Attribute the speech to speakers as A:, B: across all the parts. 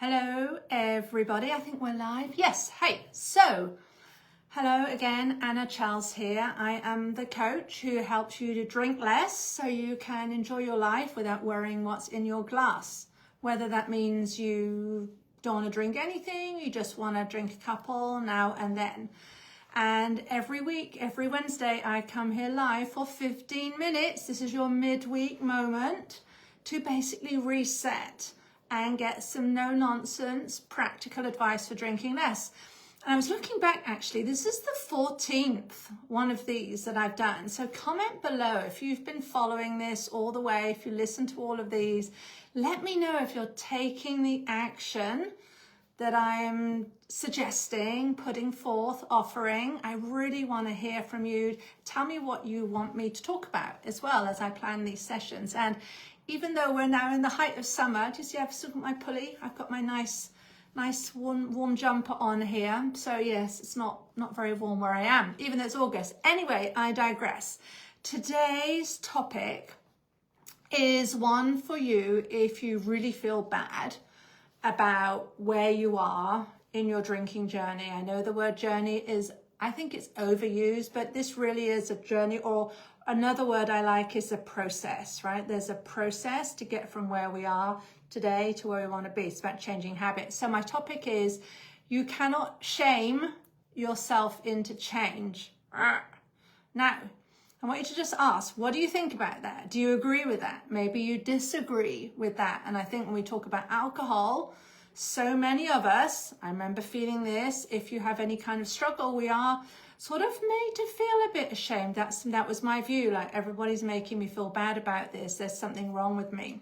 A: Hello, everybody. I think we're live. Yes. Hey. So, hello again. Anna Charles here. I am the coach who helps you to drink less so you can enjoy your life without worrying what's in your glass. Whether that means you don't want to drink anything, you just want to drink a couple now and then. And every week, every Wednesday, I come here live for 15 minutes. This is your midweek moment to basically reset and get some no-nonsense practical advice for drinking less. And I was looking back, actually, this is the 14th one of these that I've done. So comment below if you've been following this all the way, if you listen to all of these. Let me know if you're taking the action that I am suggesting, putting forth, offering. I really want to hear from you. Tell me what you want me to talk about as well as I plan these sessions. And even though we're now in the height of summer, do you see I've still got my pulley? I've got my nice warm jumper on here. So yes, it's not very warm where I am, even though it's August. Anyway, I digress. Today's topic is one for you if you really feel bad about where you are in your drinking journey. I know the word journey is, I think it's overused, but this really is a journey, or another word I like is a process, right? There's a process to get from where we are today to where we want to be. It's about changing habits. So my topic is, you cannot shame yourself into change. Now, I want you to just ask, what do you think about that? Do you agree with that? Maybe you disagree with that. And I think when we talk about alcohol, so many of us, I remember feeling this, if you have any kind of struggle, we are sort of made to feel a bit ashamed. That was my view, like everybody's making me feel bad about this. There's something wrong with me.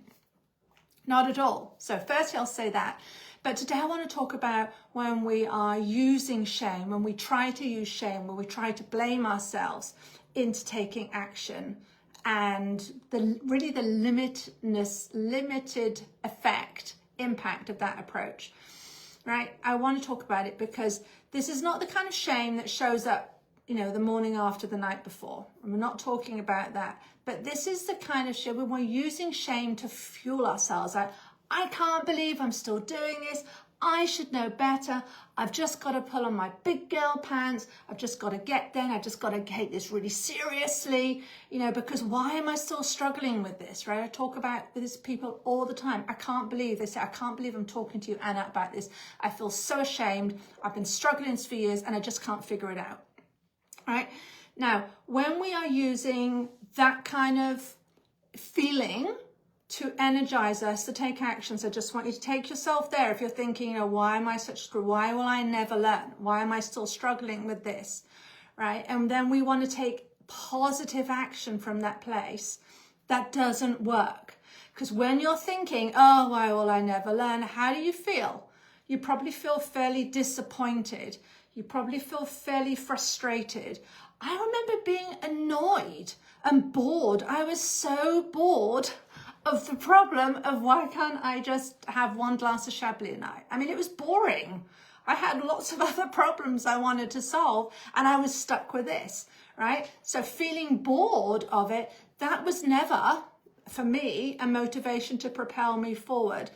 A: Not at all. So firstly, I'll say that. But today I want to talk about when we are using shame, when we try to use shame, when we try to blame ourselves into taking action, and the limited impact of that approach, right? I want to talk about it because this is not the kind of shame that shows up, the morning after the night before. And we're not talking about that, but this is the kind of shame when we're using shame to fuel ourselves. I can't believe I'm still doing this. I should know better. I've just got to pull on my big girl pants. I've just got to get there. I've just got to take this really seriously, because why am I still struggling with this, right? I talk about this with people all the time. I can't believe, they say, I can't believe I'm talking to you, Anna, about this. I feel so ashamed. I've been struggling for years and I just can't figure it out, right? Now, when we are using that kind of feeling to energize us to take action. So I just want you to take yourself there. If you're thinking, why am I such screw? Why will I never learn? Why am I still struggling with this? Right? And then we want to take positive action from that place. That doesn't work. Because when you're thinking, why will I never learn? How do you feel? You probably feel fairly disappointed. You probably feel fairly frustrated. I remember being annoyed and bored. I was so bored of the problem of why can't I just have one glass of Chablis a night? I mean, it was boring. I had lots of other problems I wanted to solve and I was stuck with this, right? So feeling bored of it, that was never, for me, a motivation to propel me forward.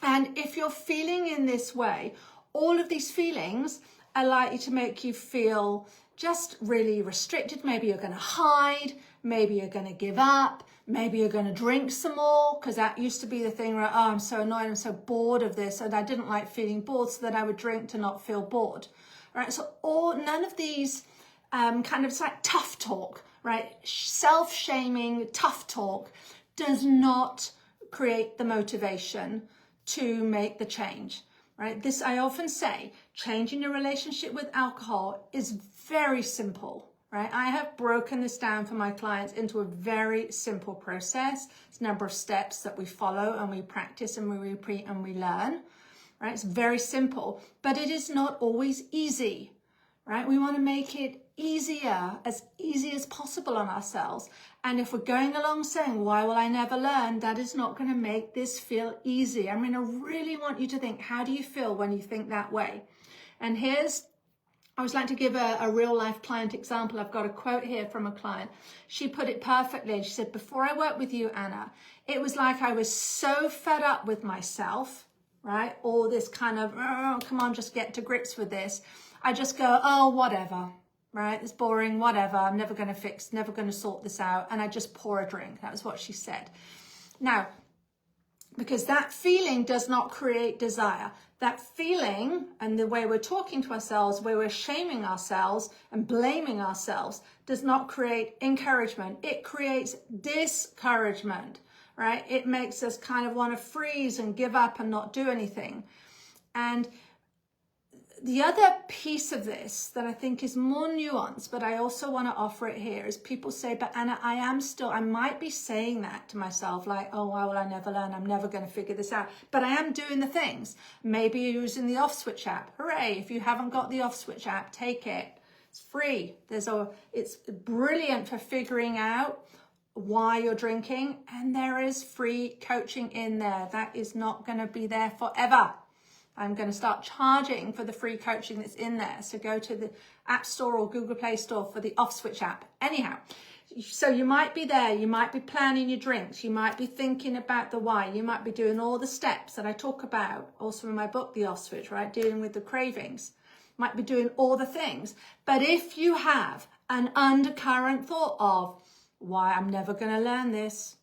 A: And if you're feeling in this way, all of these feelings are likely to make you feel just really restricted. Maybe you're going to hide. Maybe you're going to give up. Maybe you're going to drink some more, because that used to be the thing where, I'm so annoyed, I'm so bored of this, and I didn't like feeling bored, so that I would drink to not feel bored, right? So none of these it's like tough talk, right? Self-shaming, tough talk does not create the motivation to make the change, right? This, I often say, changing your relationship with alcohol is very simple. Right? I have broken this down for my clients into a very simple process. It's a number of steps that we follow and we practice and we repeat and we learn. Right? It's very simple, but it is not always easy. Right? We want to make it easier, as easy as possible on ourselves. And if we're going along saying, why will I never learn? That is not going to make this feel easy. I mean, I really want you to think, how do you feel when you think that way? And I always like to give a real life client example. I've got a quote here from a client. She put it perfectly. She said, before I worked with you, Anna, it was like I was so fed up with myself right? Or this kind of, oh, come on, just get to grips with this. I just go, oh, whatever, right? It's boring, whatever. I'm never going to never going to sort this out. And I just pour a drink. That was what she said. Now, because that feeling does not create desire. That feeling and the way we're talking to ourselves, where we're shaming ourselves and blaming ourselves, does not create encouragement. It creates discouragement, right? It makes us kind of want to freeze and give up and not do anything. And the other piece of this that I think is more nuanced, but I also want to offer it here, is people say, but Anna, I might be saying that to myself, like, oh, why will I never learn? I'm never going to figure this out. But I am doing the things. Maybe you're using the Off Switch app. Hooray. If you haven't got the Off Switch app, take it. It's free. It's brilliant for figuring out why you're drinking. And there is free coaching in there. That is not going to be there forever. I'm going to start charging for the free coaching that's in there. So go to the App Store or Google Play Store for the Off Switch app. Anyhow, so you might be there. You might be planning your drinks. You might be thinking about the why. You might be doing all the steps that I talk about also in my book, The Off Switch, right? Dealing with the cravings. Might be doing all the things. But if you have an undercurrent thought of, why I'm never going to learn this,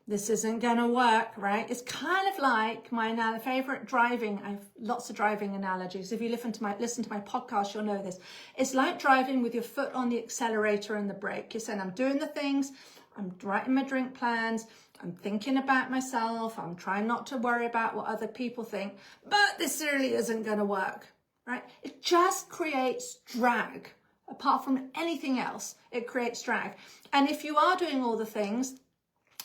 A: this isn't going to work, right? It's kind of like my favorite driving. I have lots of driving analogies. If you listen to my podcast, you'll know this. It's like driving with your foot on the accelerator and the brake. You're saying, I'm doing the things. I'm writing my drink plans. I'm thinking about myself. I'm trying not to worry about what other people think. But this really isn't going to work, right? It just creates drag. Apart from anything else, it creates drag. And if you are doing all the things,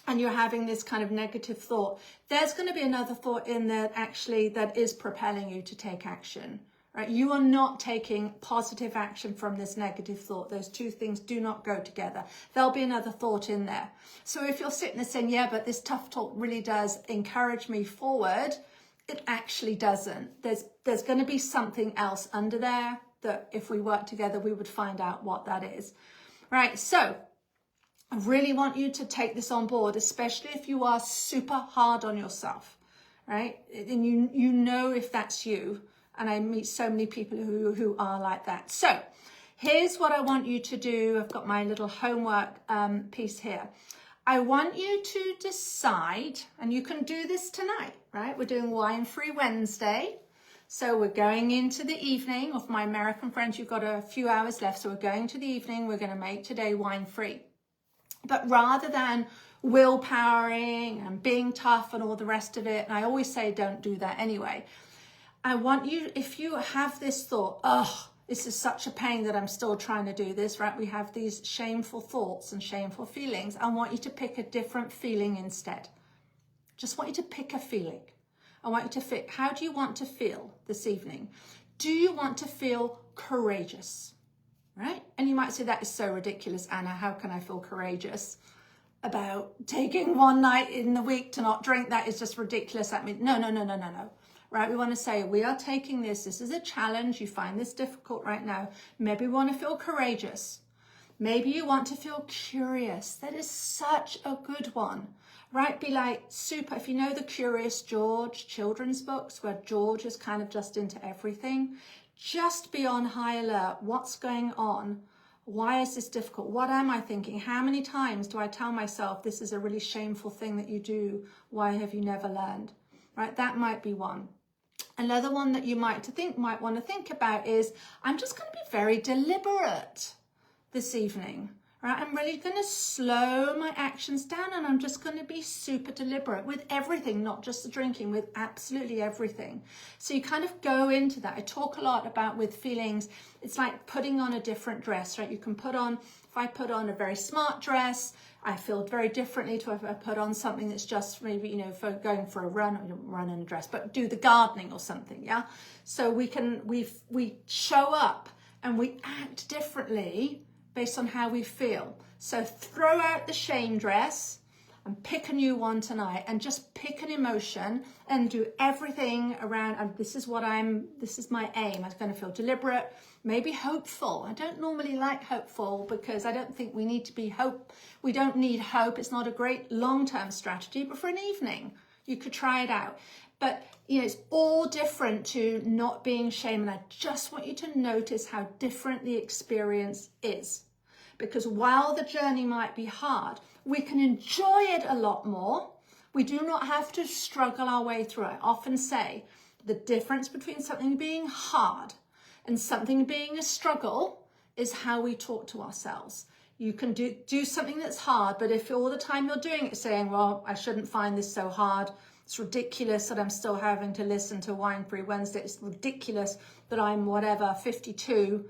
A: and you're having this kind of negative thought, there's going to be another thought in there actually that is propelling you to take action, right? You are not taking positive action from this negative thought. Those two things do not go together. There'll be another thought in there. So if you're sitting there saying, yeah, but this tough talk really does encourage me forward, it actually doesn't. There's going to be something else under there that if we work together, we would find out what that is, right? So I really want you to take this on board, especially if you are super hard on yourself, right? And you know if that's you. And I meet so many people who are like that. So here's what I want you to do. I've got my little homework piece here. I want you to decide, and you can do this tonight, right? We're doing Wine-Free Wednesday. So we're going into the evening. Of my American friends, you've got a few hours left. So we're going to the evening. We're going to make today wine-free. But rather than willpowering and being tough and all the rest of it, and I always say don't do that anyway, I want you, if you have this thought, oh, this is such a pain that I'm still trying to do this, right? We have these shameful thoughts and shameful feelings. I want you to pick a different feeling instead. Just want you to pick a feeling. I want you to pick, how do you want to feel this evening? Do you want to feel courageous? Right? And you might say, that is so ridiculous, Anna. How can I feel courageous about taking one night in the week to not drink? That is just ridiculous. That means no. Right? We want to say, we are taking this. This is a challenge. You find this difficult right now. Maybe we want to feel courageous. Maybe you want to feel curious. That is such a good one. Right? Be like super. If you know the Curious George children's books where George is kind of just into everything, just be on high alert. What's going on? Why is this difficult? What am I thinking? How many times do I tell myself this is a really shameful thing that you do? Why have you never learned? Right? That might be one. Another one that you might want to think about is, I'm just going to be very deliberate this evening. Right? I'm really going to slow my actions down, and I'm just going to be super deliberate with everything, not just the drinking, with absolutely everything. So you kind of go into that. I talk a lot about with feelings, it's like putting on a different dress, right? You can put on, if I put on a very smart dress, I feel very differently to if I put on something that's just maybe, you know, for going for a run, or run in a dress, but do the gardening or something, yeah? So we show up and we act differently based on how we feel. So throw out the shame dress and pick a new one tonight, and just pick an emotion and do everything around, and this is my aim. I'm going to feel deliberate, maybe hopeful. I don't normally like hopeful because I don't think we need to be we don't need hope. It's not a great long-term strategy, but for an evening, You could try it out. But, it's all different to not being shame. And I just want you to notice how different the experience is. Because while the journey might be hard, we can enjoy it a lot more. We do not have to struggle our way through it. I often say the difference between something being hard and something being a struggle is how we talk to ourselves. You can do something that's hard, but if all the time you're doing it saying, well, I shouldn't find this so hard. It's ridiculous that I'm still having to listen to Wine Free Wednesday. It's ridiculous that I'm 52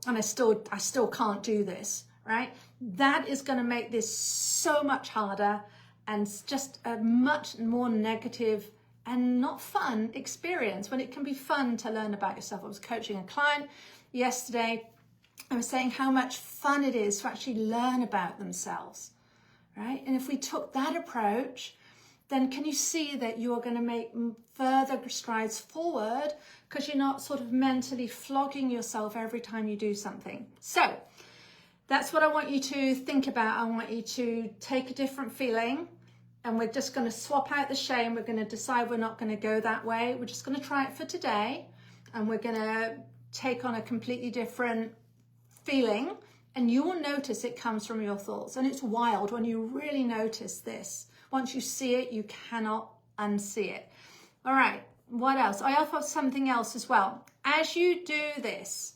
A: and I still can't do this, right? That is going to make this so much harder and just a much more negative and not fun experience when it can be fun to learn about yourself. I was coaching a client yesterday. I was saying how much fun it is to actually learn about themselves, right? And if we took that approach, then can you see that you're going to make further strides forward because you're not sort of mentally flogging yourself every time you do something. So that's what I want you to think about. I want you to take a different feeling and we're just going to swap out the shame. We're going to decide we're not going to go that way. We're just going to try it for today and we're going to take on a completely different feeling, and you will notice it comes from your thoughts. And it's wild when you really notice this. Once you see it, you cannot unsee it. All right, what else? I offer something else as well. As you do this,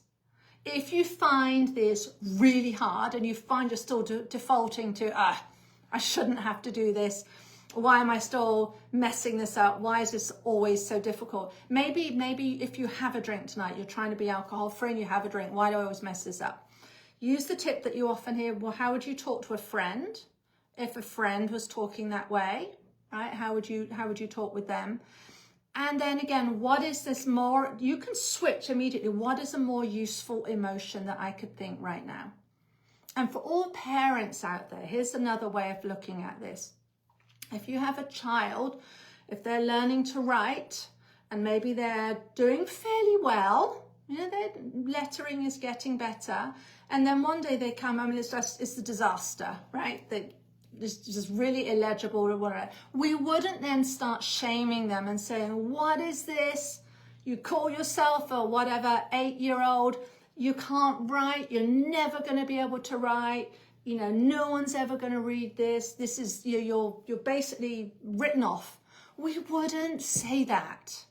A: if you find this really hard and you find you're still defaulting to, I shouldn't have to do this. Why am I still messing this up? Why is this always so difficult? Maybe if you have a drink tonight, you're trying to be alcohol free and you have a drink. Why do I always mess this up? Use the tip that you often hear. Well, how would you talk to a friend if a friend was talking that way, right? How would you talk with them? And then again, what is this more? You can switch immediately. What is a more useful emotion that I could think right now? And for all parents out there, here's another way of looking at this. If you have a child, if they're learning to write and maybe they're doing fairly well, their lettering is getting better, and then one day they come, it's a disaster, right? It's just really illegible or whatever. We wouldn't then start shaming them and saying, what is this? You call yourself a whatever 8-year-old, you can't write, you're never going to be able to write. No one's ever going to read this. This is, you're basically written off. We wouldn't say that.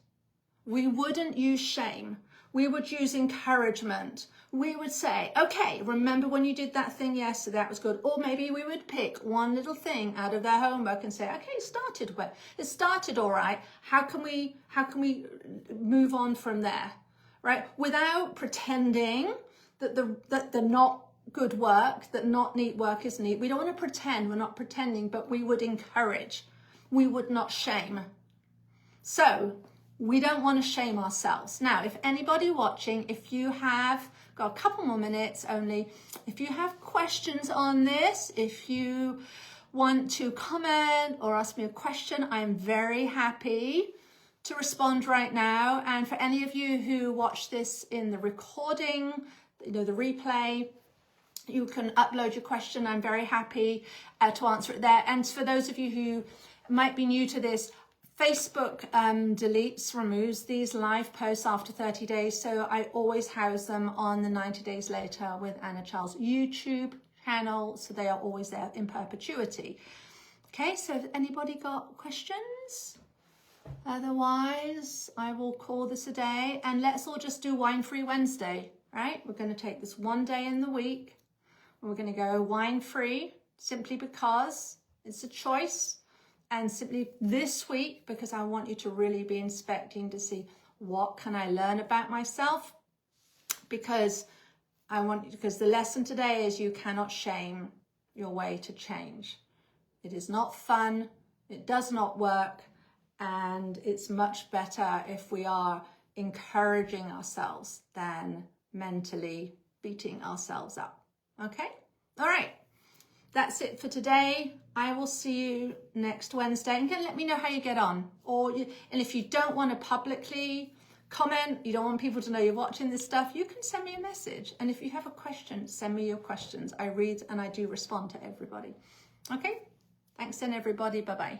A: We wouldn't use shame. We would use encouragement. We would say, okay, remember when you did that thing yesterday, that was good. Or maybe we would pick one little thing out of their homework and say, okay, it started all right. How can we move on from there, right? Without pretending that the not good work, that not neat work is neat. We don't want to pretend, we're not pretending, but we would encourage. We would not shame. So we don't want to shame ourselves. Now, if anybody watching, if you have got a couple more minutes only, if you have questions on this, if you want to comment or ask me a question, I'm very happy to respond right now. And for any of you who watch this in the recording, the replay, you can upload your question. I'm very happy to answer it there. And for those of you who might be new to this, Facebook removes these live posts after 30 days. So I always house them on the 90 Days Later with Anna Charles YouTube channel. So they are always there in perpetuity. Okay, so has anybody got questions? Otherwise, I will call this a day and let's all just do Wine Free Wednesday, right? We're going to take this one day in the week. We're going to go wine free simply because it's a choice, and simply this week because I want you to really be inspecting to see what can I learn about myself, because the lesson today is you cannot shame your way to change. It is not fun, it does not work, and it's much better if we are encouraging ourselves than mentally beating ourselves up. Okay? All right. That's it for today. I will see you next Wednesday. And let me know how you get on. And if you don't want to publicly comment, you don't want people to know you're watching this stuff, you can send me a message. And if you have a question, send me your questions. I read and I do respond to everybody. Okay? Thanks then, everybody. Bye-bye.